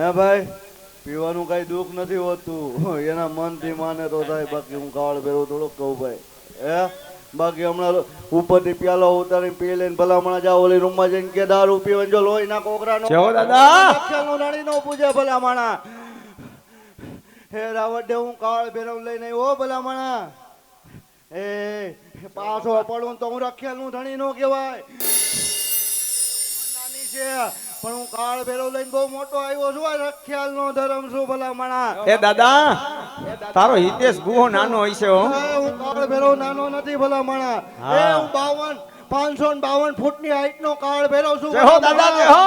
હે ભાઈ પીવાનું કઈ દુઃખ નથી હોતું એના મનથી માને તો થાય બાકી હું કાળ ભેરો થોડોક કહું ભાઈ હે બાકી હમણાં ઉપરથી પ્યાલો ઉતારીને પી લઈને ભલામણા જાઓ ઓલી રૂમમાં જઈને કે દારૂ પીવાનું જો લોહીના કોકરાનો દાદા રાણી નો પૂજે ભલામણા હે રાવડે હું કાળ ભેરવ લઈને આવ્યો ભલામણા એ પાછો પડું તો હું રખેલું ધણી નો કહેવાય નાની છે પણ હું કાળ ભેરવ લઈને બહુ મોટો આવ્યો છું રખેલ નો ધર્મ છું ભલામણા એ દાદા તારો હિતેશ ગુહો નાનો હોય છે હો હું કાળ ભેરવ નાનો નથી ભલામણા એ હું 552 ફૂટની હાઈટ નો કાળ ભેરવ છું જય હો દાદા જય હો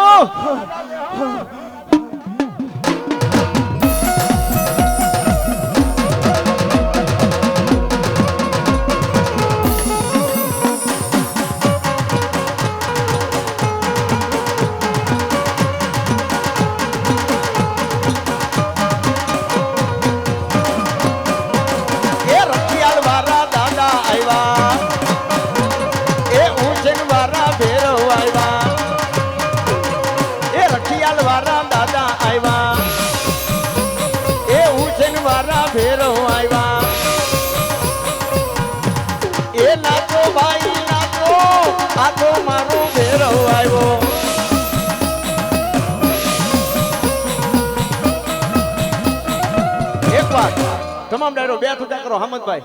તમામ ડાયરો બે થુજા કરો હમદભાઈ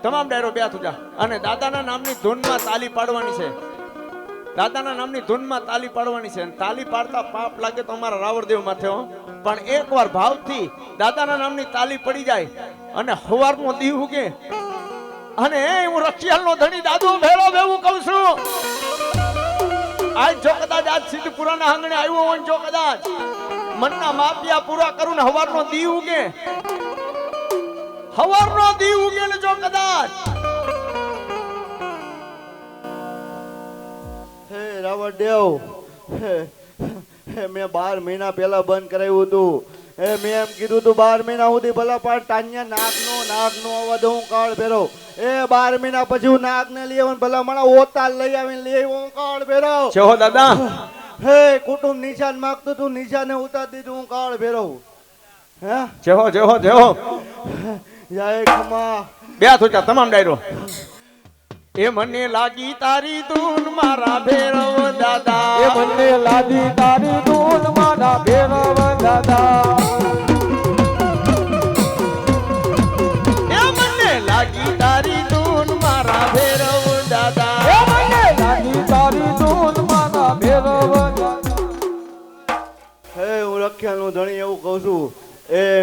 તમામ ડાયરો બે થુજા અને દાદાના નામની ધૂનમાં તાલી પાડવાની છે દાદાના નામની ધૂનમાં તાલી પાડવાની છે તાલી પાડતા પાપ લાગે તો અમારા રાવણદેવ માથે હો પણ એકવાર ભાવથી દાદાના નામની તાલી પડી જાય અને હવારનો દી ઉગે અને હું રખિયાલનો ધણી દાદુ ભેળો ભેવું કહું છું આજ જો કદાચ આજ સિદ્ધપુરાના આંગણે આવ્યો હોય જો કદાચ મનના માપિયા પૂરા કરું ને હવારનો દી ઉગે હવારનો દી ઉગે ને જો કદાચ હે રાવણદેવ મેં 12 મહિના પહેલા બંધ કરાવ્યું હતું મેં એમ કીધું તું 12 મહિના સુધી ભલા પણ તાન્યા નાગનો અવાજ હું કાળ ભેરો 12 મહિના પછી હું નાગને લઈ આવું ભલા મને ઓતાલ લઈ આવીને લઈ આવ્યો હું કાળ ભેરો છો દાદા હે કુટુંબ નિશાન માંગતું તું નિશાને ઉતાર દીધું હું કાળ ભેરો હે જેહો જય ખમા બે થોચા તમામ ડાયરો એ મને લાગી તારી ધૂન મારા ભેરવ દાદા એ મને લાગી તારી ધૂન મારા ભેરવ દાદા એ મને લાગી તારી ધૂન મારા ભેરવ દાદા એ મને લાગી તારી ધૂન મારા ભેરવ દાદા હે હું રખિયાલનો ધણી એવું કહું છું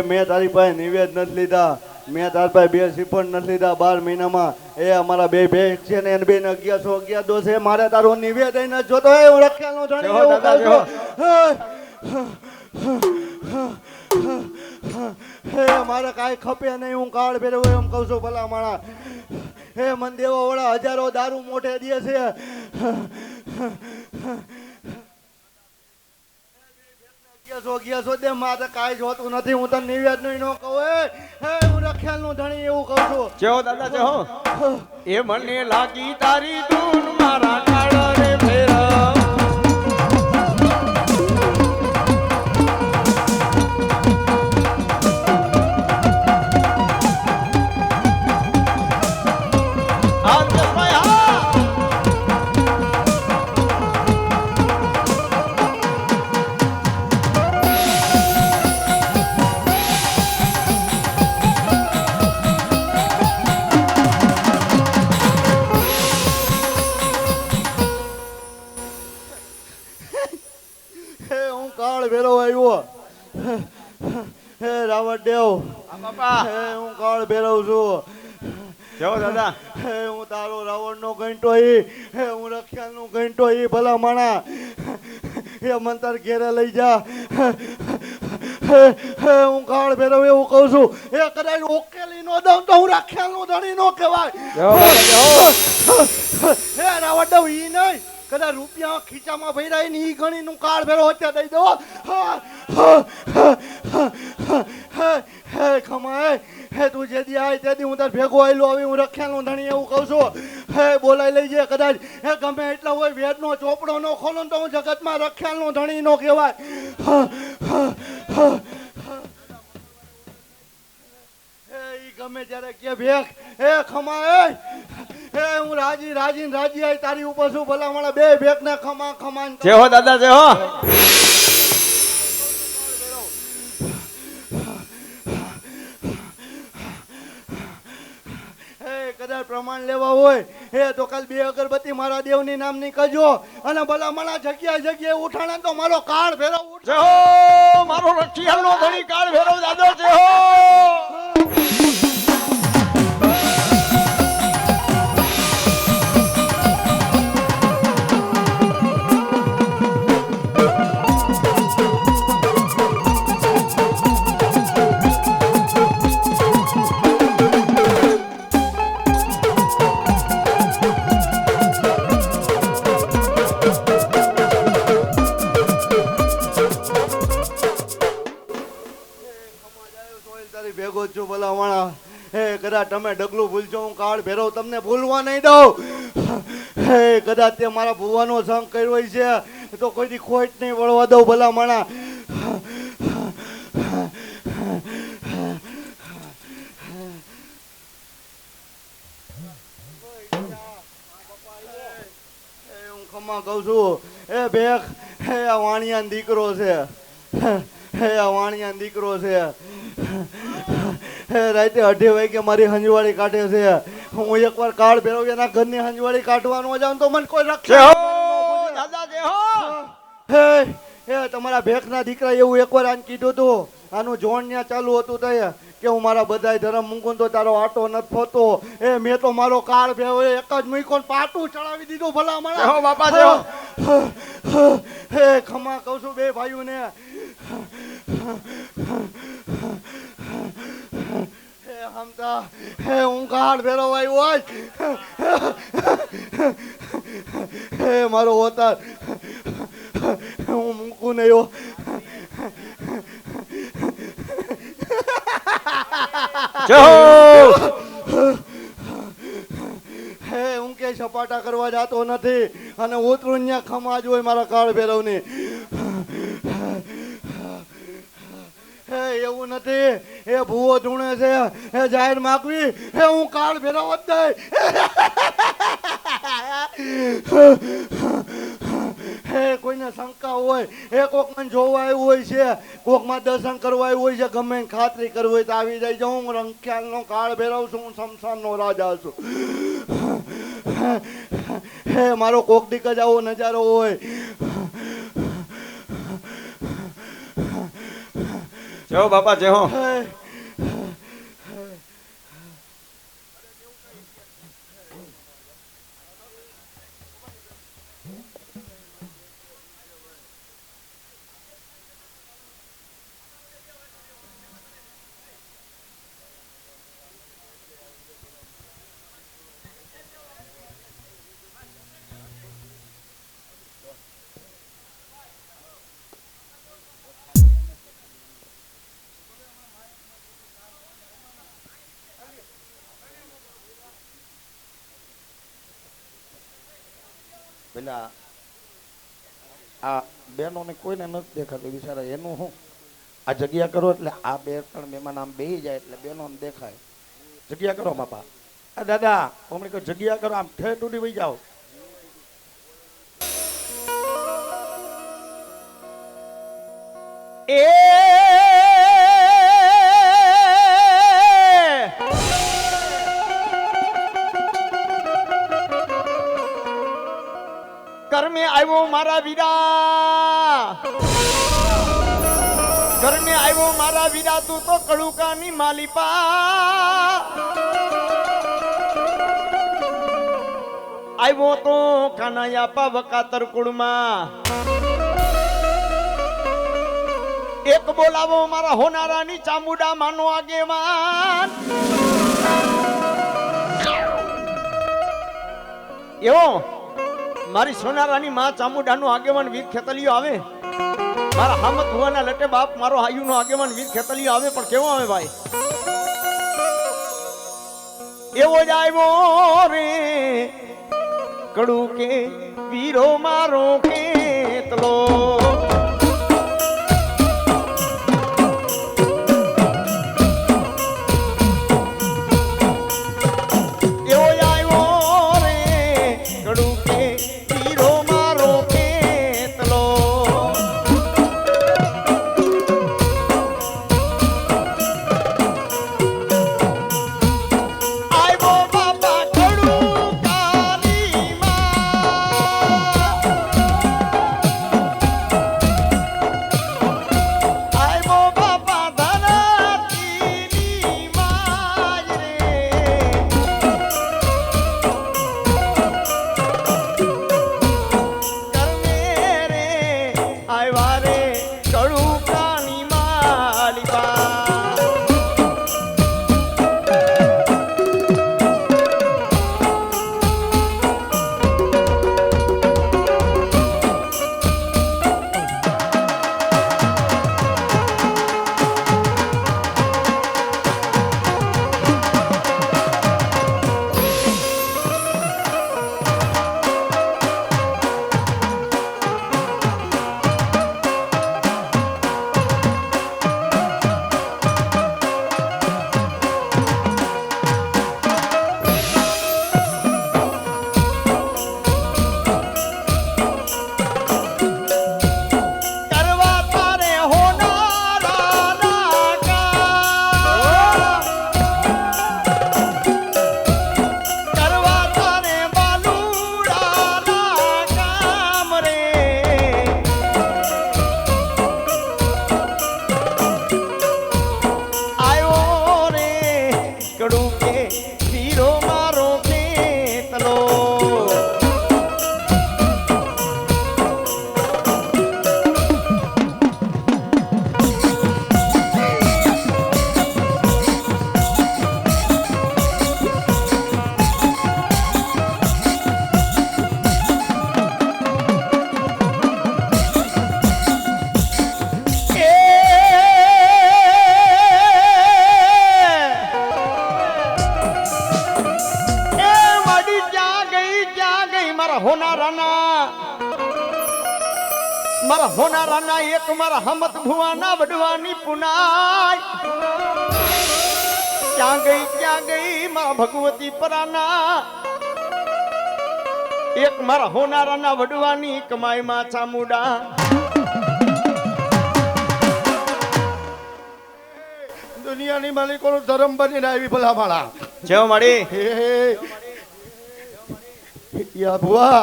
મેં તારી પાસે નિવેદ નથી લીધા મેં તાર પાસે 2 શ્રીફળ નથી લીધા 12 મહિનામાં અમારા બે છે ને એને 1111 છે મારે તારો નિવેદ નથી જોતો હું રખિયાલનો ધણી એવું કહું છું હે મારે કાંઈ ખપે નહીં હું કાળ ભેરવ એમ કહું છું ભલા માણા હે મન દેવો વડા હજારો દારૂ મોઢે દે છે દે મારે કાંઈ જોતું નથી હું તને નિવેદ નું ન કહું હે હું રખિયાલનું ધણી એવું કહું છું જેહો દાદા જેહો એ મને લાગી તારી ધૂન મારા કાળને ભેરવ હે રાવણદેવ હું કાળ ભેરવ છું જેહો દાદા હું તારો રાવણનો ઘંટો હું રખિયાલનું ઘંટો ભલા માણા એ મંતર ઘેરે લઈ જા હું કાળ ભેરવ એવું કહું છું કદાચ ઓકેલી નો દઉં તો હું રખિયાલનું ધણી નો કહેવાય હે રાવણદેવ ઈ નહીં કદાચ રૂપિયા ખીચામાં ભર્યા ને ઈ ગણી નું કાળ ભેરો હત્યા દઈ દો હે ખમાય હે તું જેદી આય તેદી હું તાર ભેગો આયલો આવી હું રખિયાલનું ધણી એવું કહું છું હે બોલાઈ લઈ જાય કદાચ હે ગમે એટલા હોય વેદનો ચોપડો નો ખોલો તો હું જગતમાં રખિયાલનું ધણી નો કહેવાય ઈ ગમે ત્યારે કે ભેખ એ ખમા એ હું રાજી આઈ તારી ઉપર છું ભલા મારા બે ભેખ ને ખમા ખમા જય હો દાદા જય હો. કદાચ પ્રમાણ લેવા હોય તો કાલ 2 અગરબત્તી મારા દેવની નામની કરજો અને ભલા મારા જગ્યાએ ઉઠાણે તો મારો કાળ ફેરવ ઉઠ. જય હો મારો રઠિયાલનો ધણી કાળ ભેરવ દાદો જય હો. ભેગો જ છું ભલા માણા કદાચ તમે ડગલું ભૂલજો હું કાળ ભેરવ તમને ભૂલવા નહીં દઉં કદાચ તે મારા ભુવાનો સંગ કર્યો હોય છે તો કોઈની ખોટ નહીં વળવા દઉં ભલા માણા હું ખમા કહું છું ભેખ આ વાણિયાનો દીકરો છે આ વાણિયાનો દીકરો છે રાતે 2:30 વાગે મારી હંજવાળી કાઢે છે હું એકવાર કાળ ભેરવ એના ઘરની હંજવાળી કાઢવાનો જાઉં તો મને કોઈ રક્ષે દાદા જય હો. તમારા ભેખના દીકરા એવું એકવાર આને કીધું હતું આનું જોણ ત્યાં ચાલુ હતું તો કે હું મારા બધાય ધર્મ મૂકું તો તારો આટો નથી થતો મેં તો મારો કાળ ભેરવ એક જ મૂક્યો પાટું ચડાવી દીધું ભલા જય હો બાપા જય હો. ખમા કહું છું બે ભાઈઓને હમતા હું કાળ ભેરવ આવ્યો હોય મારો હોતા હું મૂકું નહીં જય હો. હું કે સપાટા કરવા જાતો નથી અને ઉતરું ત્યાં ખમા જ હોય મારા કાળ ભેરવની એવું નથી એ ભૂવો ધૂણે છે એ જાહેર માગવી હું કાળ ભેરવ જ નહીં કોઈને શંકા હોય કોક મને જોવા આવ્યું હોય છે કોકમાં દર્શન કરવા આવ્યું હોય છે ગમે ખાતરી કરવી હોય તો આવી જાય છે હું રંખ્યાલનો કાળ ભેરવ છું હું શમશાનનો રાજા છું મારો કોક દીક જ આવો નજારો હોય જય હો બાપા જય હો. પેલા આ બહેનોને કોઈને નથી દેખાતું બિચારા એનું શું આ જગ્યા કરો એટલે આ 2-3 મહેમાન આમ બેસી જાય એટલે બહેનોને દેખાય જગ્યા કરો બાપા આ દાદા અમને કહો જગ્યા કરો આમ ઠેઠ ઉડી વહી જાઓ એ કર્મે આવ્યો મારા વીરા કર્મે આવ્યો મારા વીરા તું તો કડુકાની માલિપા આવ્યો તો કાનાયા પાવકાતર કુળમાં એક બોલાવો મારા હોનારાની ચામુડા માનો આગેવાન એવો મારી સોનારાની માં ચામુડાનો આગેવાન વીર ખેતલિયો આવે મારા હામત ભુવાના લટે બાપ મારો હાયુનો આગેવાન વીર ખેતલિયો આવે પણ કેવો આવે ભાઈ એવો જ આવ્યો રે કડુ કે વીરો મારો ખેતલો ઝૂંપડું કે વીરો મારો ખેતલો મારા હોનારાના એક મારા હમત ભુવાના વડવાની પુનાય ક્યાં ગઈ મારા ભગવતી પરાના એક મારા હોનારાના વડવાની કમાઈમાં ચામુડા દુનિયાની માલિકોનો ધર્મ બનીને આવી ભલા માળા જેવો મળી યા ભુવા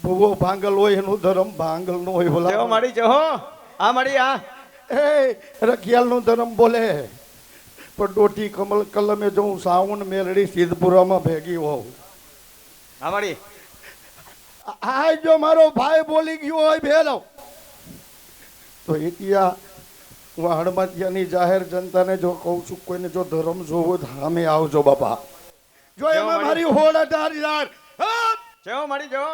ભુવો ભાંગલ હોય એનું ધર્મ ભાંગલ નો હોય ભલા જેવો મળી જેવો આ મળી આ એ રખિયાલ નું ધર્મ બોલે પણ ડોટી કમલ કલમે જો હું સાવણ મેલડી સિદ્ધપુરામાં ભેગી હોઉં આ મળી આ જો મારો ભાઈ બોલી ગયો હોય ભેલો તો ઇતિયા હું હડમતિયાની જાહેર જનતાને જો કહું છું કોઈને જો ધર્મ જોવો તો સામે આવજો બાપા જો એમાં મારી હોડ 18,000 જેવો મળી જેવો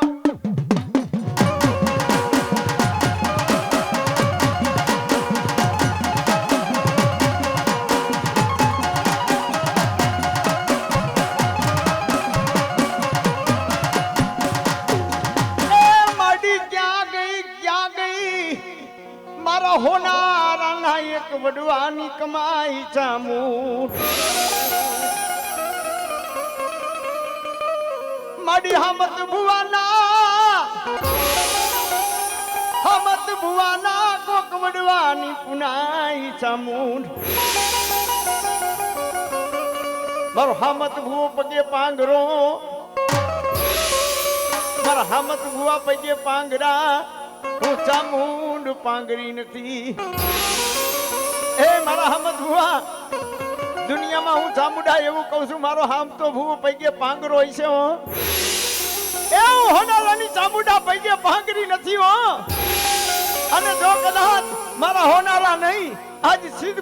મારા હોનારાના એક વડવાની કમાઈ ચામું માડી હમત ભુવાના કોક વડવાની પુનાઈ ચામું મારો હમત ભુવો પગે પાંગરો મારા હમત ભુવા પગે પાંગરા હું ચામુંડ પાંગરી નથી એ મારા હમત ભુવા દુનિયામાં હું ચામુંડા એવું કહું છું મારો હામ તો ભૂવો પૈકે પાંગરો હોય છે હો એ હું હોનારાની ચામુંડા પૈકે પાંગરી નથી હો અને જો કદાચ મારા હોનારા નહીં આજ સિદ્ધ